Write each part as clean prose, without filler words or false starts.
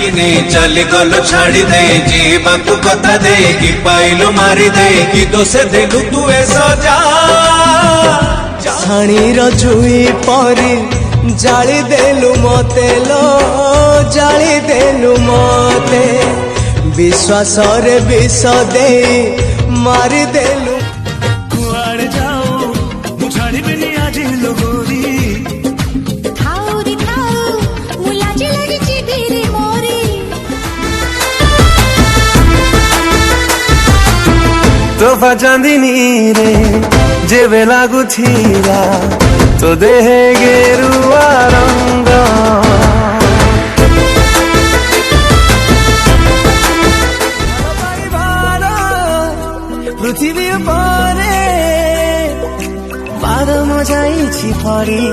डाकिने चली गलो छाड़ी दे जीवा को कथा दे कि पाइलो मारी दे कि दोसे देलु तू ए सजा छाणी रुई परी जाली देलु मते लो जाली देलु मते विश्वास रे विष दे मारी देलु कुआड़े जाओ मुझाड़ी बिनी आज लोगोरी थाऊ रे थाऊ मुलाजी लगी चिबिरी मोरी तोहफा चांदनी रे जेबे लागू थीला तो देह गेरुआ रंग पृथ्वी परे पाद मजाइछि परी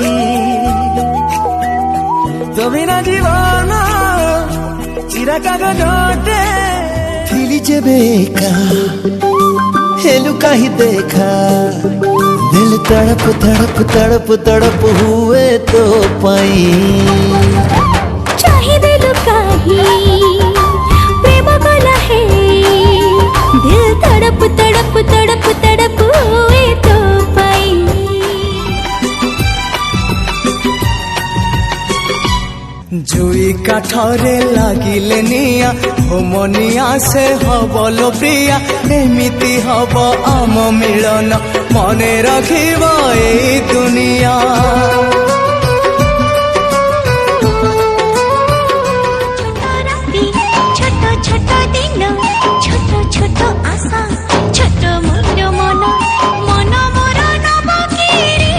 तो बिना जीवन चिरा कागजटे थिली जेबेका हेलु कहीं देखा दिल तड़प तड़प तड़प तड़प हुए तो पाई चाहिए दिल कहीं प्रेम कला है दिल तड़प तड़प तड़प तड़प हुए तो पाई जुई काठरे लागिले निया होमनिया से हबलो प्रिया एमिति हब आम मिलन मने रखिब ए दुनिया छोट छोट दिन छोट छोट आशा छोट मोर मन मन मोर नबकिरी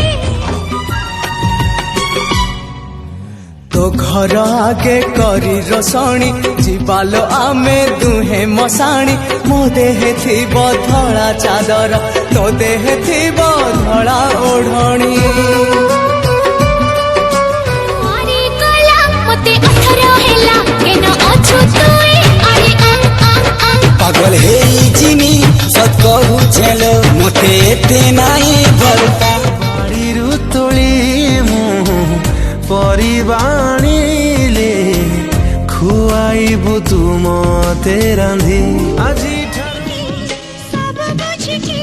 तो घर आगे करी रसणी जीवालो आमे दुहे मसाणी मो देह थिब धड़ा चादर तो देह थिब धड़ा ओढ़णी अरे कला मते 18 हेला केन अछु तुई अरे पागल हे जिनी सत कहू छेलो मते एते नाई भलता बाड़ीरू तोली मुँह परिबाणीले खुआइबु तू मते रांधी आज सब बुझ के